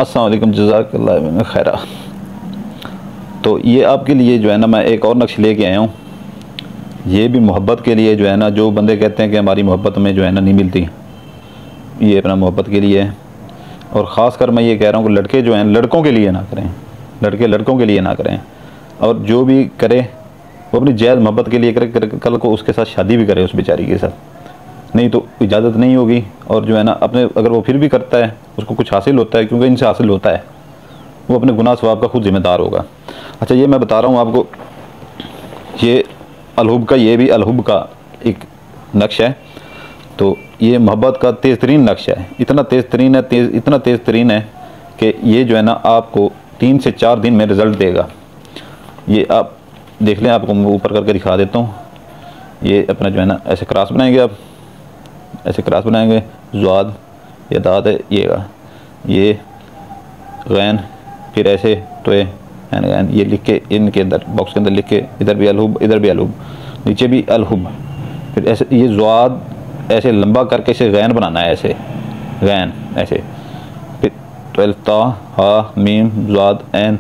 अस्सलाम वालेकुम, जज़ाकल्लाह खैरा। तो ये आपके लिए जो है ना मैं एक और नक्श लेके आया हूँ। ये भी मोहब्बत के लिए जो है ना, जो बंदे कहते हैं कि हमारी मोहब्बत में जो है ना नहीं मिलती, ये अपना मोहब्बत के लिए है। और ख़ास कर मैं ये कह रहा हूँ कि लड़के जो हैं लड़कों के लिए ना करें, लड़के लड़कों के लिए ना करें। और जो भी करे वो अपनी जायज़ मोहब्बत के लिए करे, कल को उसके साथ शादी भी करे उस बेचारी के साथ, नहीं तो इजाज़त नहीं होगी। और जो है ना अपने, अगर वो फिर भी करता है उसको कुछ हासिल होता है, क्योंकि इनसे हासिल होता है, वो अपने गुनाह सवाब का खुद ज़िम्मेदार होगा। अच्छा, ये मैं बता रहा हूँ आपको, ये अलहुब का, ये भी अलहुब का एक नक्श है। तो ये मोहब्बत का तेज़ तरीन नक्श है, इतना तेज़ तरीन है, इतना तेज़ तरीन है कि ये जो है ना आपको 3 से 4 दिन में रिज़ल्ट देगा। ये आप देख लें, आपको मैं ऊपर करके दिखा देता हूँ। ये अपना जो है ना ऐसे क्रॉस बनाएंगे, आप ऐसे क्रॉस बनाएंगे, ज़्वाद, ये दाद है, ये गैन, फिर ऐसे तो गैन, ये लिख के इनके अंदर बॉक्स के अंदर लिख के, इधर भी अलहुब, इधर भी अलहुब, नीचे भी अलहुब, फिर ऐसे ये ज़्वाद ऐसे लंबा करके इसे गैन बनाना है, ऐसे गैन ऐसे, फिर 12 ता हा मीम ज़्वाद ऐन,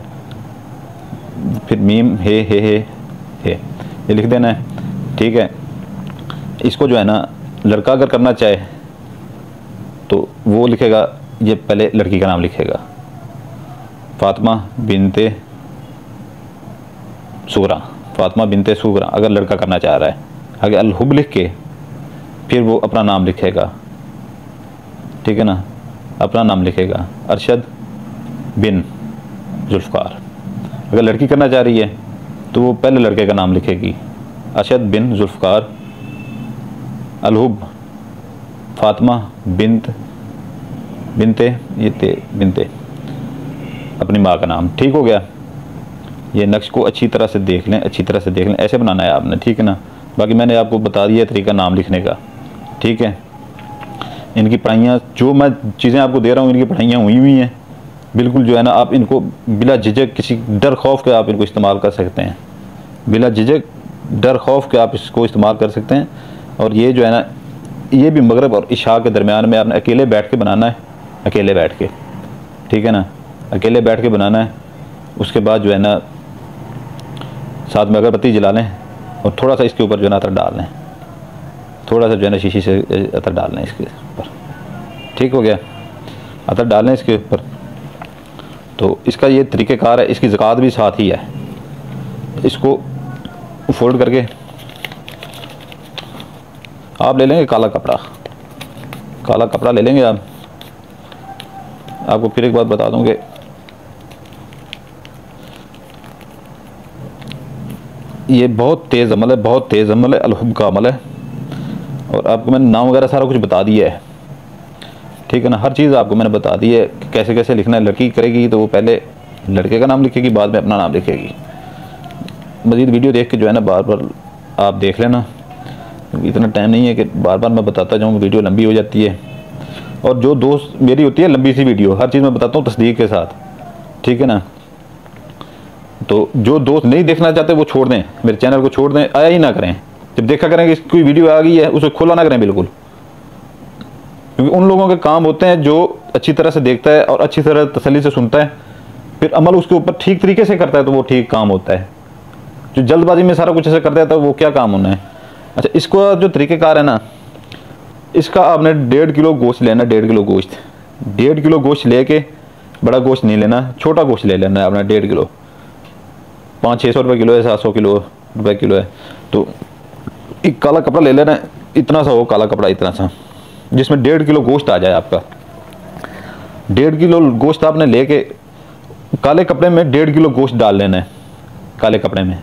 फिर मीम हे ये लिख देना है। ठीक है, इसको जो है ना लड़का अगर करना चाहे तो वो लिखेगा, ये पहले लड़की का नाम लिखेगा, फातिमा बिनते सुगरा, फातिमा बिनते सुगरा अगर लड़का करना चाह रहा है। आगे अलहुब लिख के फिर वो अपना नाम लिखेगा, ठीक है ना, अपना नाम लिखेगा, अरशद बिन जुल्फ़कार। अगर लड़की करना चाह रही है तो वो पहले लड़के का नाम लिखेगी, अरशद बिन जुल्फ़कार, अलहुब फातिमा बिनते बिनते अपनी माँ का नाम। ठीक हो गया। ये नक्श को अच्छी तरह से देख लें, अच्छी तरह से देख लें, ऐसे बनाना है आपने, ठीक है ना। बाकी मैंने आपको बता दिया तरीका नाम लिखने का, ठीक है। इनकी पढ़ाइयाँ, जो मैं चीज़ें आपको दे रहा हूँ, इनकी पढ़ाइयाँ हुई हुई हैं बिल्कुल, जो है ना आप इनको बिला झिझक, किसी डर खौफ के आप इनको इस्तेमाल कर सकते हैं, बिला झिझक डर खौफ के आप इसको इस्तेमाल कर सकते हैं। और ये जो है ना, ये भी मगरिब और इशा के दरमियान में आपने अकेले बैठ के बनाना है, अकेले बैठ के, ठीक है ना, अकेले बैठ के बनाना है। उसके बाद जो है ना साथ में अगरबत्ती जला लें और थोड़ा सा इसके ऊपर जो है ना अतर डाल लें, थोड़ा सा जो है ना शीशी से अतर डाल लें इसके ऊपर। ठीक हो गया, अतर डाल लें इसके ऊपर। तो इसका ये तरीक़ेकार है, इसकी ज़कात भी साथ ही है। इसको फोल्ड करके आप ले लेंगे काला कपड़ा ले लेंगे आप। आपको फिर एक बात बता दूं कि ये बहुत तेज़ अमल है, बहुत तेज़ अमल है, अलहुब का अमल है। और आपको मैंने नाम वगैरह सारा कुछ बता दिया है, ठीक है ना, हर चीज़ आपको मैंने बता दी है कि कैसे कैसे लिखना है। लड़की करेगी तो वो पहले लड़के का नाम लिखेगी, बाद में अपना नाम लिखेगी। मज़ीद वीडियो देख के जो है ना बार बार आप देख लेना, क्योंकि इतना टाइम नहीं है कि बार बार मैं बताता जाऊँ, वीडियो लंबी हो जाती है। और जो दोस्त मेरी होती है लंबी सी वीडियो, हर चीज़ मैं बताता हूँ तस्दीक के साथ, ठीक है ना। तो जो दोस्त नहीं देखना चाहते वो छोड़ दें, मेरे चैनल को छोड़ दें, आया ही ना करें। जब देखा करेंगे कोई वीडियो आ गई है उसे खोला ना करें बिल्कुल, क्योंकि उन लोगों के काम होते हैं जो अच्छी तरह से देखता है और अच्छी तरह तसल्ली से सुनता है, फिर अमल उसके ऊपर ठीक तरीके से करता है तो वो ठीक काम होता है। जो जल्दबाजी में सारा कुछ ऐसे कर देता है वो क्या काम होना है। अच्छा, इसको जो तरीक़ेकार है ना, इसका आपने 1.5 किलो गोश्त लेना, 1.5 किलो गोश्त, 1.5 किलो गोश्त लेके, बड़ा गोश्त नहीं लेना, छोटा गोश्त ले लेना है आपने 1.5 किलो। 500-600 रुपये किलो है, 700 रुपये किलो है। तो एक काला कपड़ा ले लेना है, इतना सा हो काला कपड़ा, इतना सा, जिसमें 1.5 किलो गोश्त आ जाए आपका। 1.5 किलो गोश्त आपने लेके काले कपड़े में 1.5 किलो गोश्त डाल लेना है। काले कपड़े में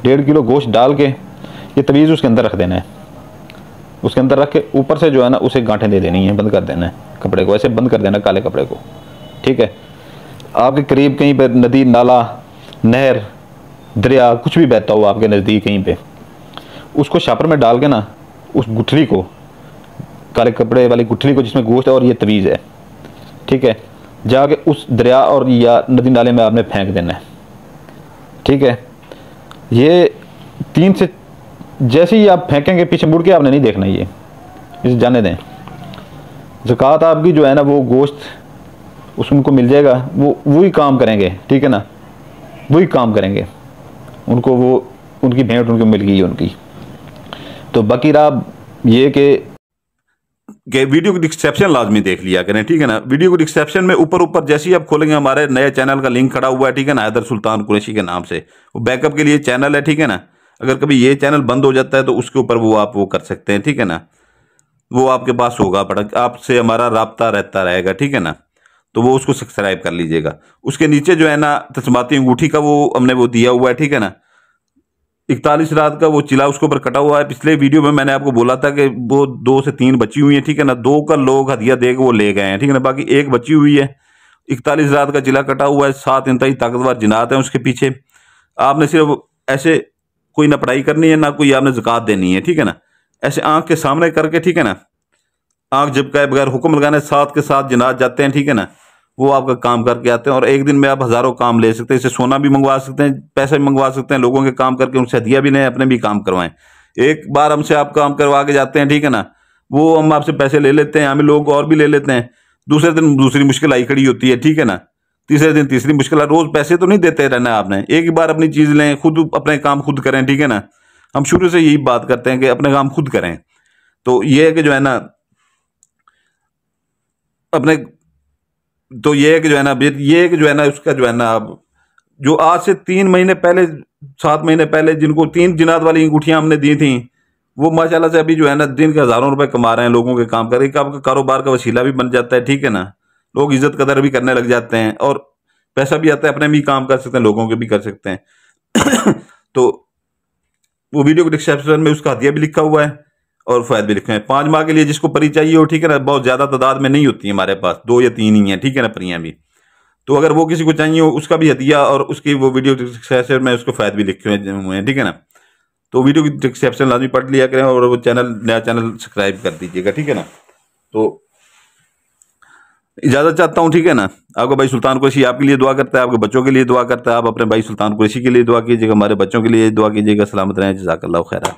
1.5 किलो गोश्त डाल के ये तवीज़ उसके अंदर रख देना है। उसके अंदर रख के ऊपर से जो है ना उसे गांठें दे देनी है, बंद कर देना है कपड़े को, ऐसे बंद कर देना काले कपड़े को, ठीक है। आपके करीब कहीं पे नदी, नाला, नहर, दरिया कुछ भी बहता हो आपके नज़दीक कहीं पे, उसको शापर में डाल के ना उस गुठली को, काले कपड़े वाली गुठली को जिसमें गोश्त है और ये तवीज़ है, ठीक है, जाके उस दरिया और या नदी नाले में आपने फेंक देना है, ठीक है। ये 3 से, जैसे ही आप फेंकेंगे पीछे मुड़ के आपने नहीं देखना, ये इसे जाने दें। ज़कात आपकी जो है ना वो गोश्त उसमें उनको मिल जाएगा, वो वही काम करेंगे, ठीक है ना, वही काम करेंगे, उनको वो उनकी भेंट उनको मिल गई है उनकी। तो बाकी रहा ये कि वीडियो को डिस्क्रिप्शन लाजमी देख लिया करें, ठीक है ना। वीडियो को डिस्क्रिप्शन में ऊपर ऊपर जैसे ही आप खोलेंगे हमारे नए चैनल का लिंक खड़ा हुआ है, ठीक है ना, हैदर सुल्तान कुरैशी के नाम से, वो बैकअप के लिए चैनल है, ठीक है ना। अगर कभी ये चैनल बंद हो जाता है तो उसके ऊपर वो आप वो कर सकते हैं, ठीक है ना, वो आपके पास होगा, आपसे हमारा राब्ता रहता रहेगा, ठीक है ना। तो वो उसको सब्सक्राइब कर लीजिएगा। उसके नीचे जो है ना तस्माती अंगूठी का वो हमने वो दिया हुआ है, ठीक है ना, 41 रात का वो चिला उसके ऊपर कटा हुआ है। पिछले वीडियो में मैंने आपको बोला था कि वो 2 से 3 बची हुई है, ठीक है ना, 2 का लोग हदिया दे के वो ले गए हैं, ठीक है ना, बाकी 1 बची हुई है। 41 रात का चिला कटा हुआ है, 7 इंतहाई ताकतवर जिनात है उसके पीछे। आपने सिर्फ ऐसे कोई ना पढ़ाई करनी है ना कोई आपने ज़कात देनी है, ठीक है ना, ऐसे आंख के सामने करके, ठीक है ना, आंख झपकाए बगैर हुक्म लगाने 7 के 7 जिनात जाते हैं, ठीक है ना, वो आपका काम करके आते हैं। और एक दिन में आप हज़ारों काम ले सकते हैं, इससे सोना भी मंगवा सकते हैं, पैसे भी मंगवा सकते हैं, लोगों के काम करके उनसे हदिया भी लें, अपने भी काम करवाएं। एक बार हमसे आप काम करवा के जाते हैं, ठीक है ना, वो हम आपसे पैसे ले लेते हैं, हमें लोग और भी ले लेते हैं। दूसरे दिन दूसरी मुश्किल आई खड़ी होती है, ठीक है ना, तीसरे दिन तीसरी मुश्किल। रोज़ पैसे तो नहीं देते रहना आपने, एक ही बार अपनी चीज़ लें, खुद अपने काम खुद करें, ठीक है ना। हम शुरू से यही बात करते हैं कि अपने काम खुद करें। तो ये है कि जो है ना अपने, तो ये है कि जो है ना, ये है कि जो है ना उसका जो है ना, अब जो आज से 3 महीने पहले 7 महीने पहले जिनको 3 जिनात वाली अंगूठियां हमने दी थी, वो माशाल्लाह से अभी जो है ना दिन के हज़ारों रुपए कमा रहे हैं, लोगों के काम करके आपका कारोबार का वसीला भी बन जाता है, ठीक है ना। लोग इज्जत कदर भी करने लग जाते हैं और पैसा भी आता है, अपने भी काम कर सकते हैं, लोगों के भी कर सकते हैं। तो वो वीडियो को डिस्क्रिप्शन में उसका हदिया भी लिखा हुआ है और फ़ायद भी लिखे हैं। 5 माह के लिए जिसको परी चाहिए हो, ठीक है ना, बहुत ज़्यादा तादाद में नहीं होती है हमारे पास, 2 या 3 ही हैं, ठीक है ना, परियां भी। तो अगर वो किसी को चाहिए हो उसका भी हदिया और उसकी वो वीडियो डिस्क्रिप्शन में उसको फ़ायद भी लिखे हुए हैं, ठीक है ना। तो वीडियो की डिस्क्रिप्शन लाजमी पढ़ लिया करें और वो चैनल नया चैनल सब्सक्राइब कर दीजिएगा, ठीक है ना। तो इजाज़त चाहता हूँ, ठीक है ना। आपका भाई सुल्तान कुरैशी आपके लिए दुआ करता है, आपके बच्चों के लिए दुआ करता है। आप अपने भाई सुल्तान कुरैशी के लिए दुआ कीजिएगा, हमारे बच्चों के लिए दुआ कीजिएगा। सलामत रहें, जज़ाकल्लाहु खैरा।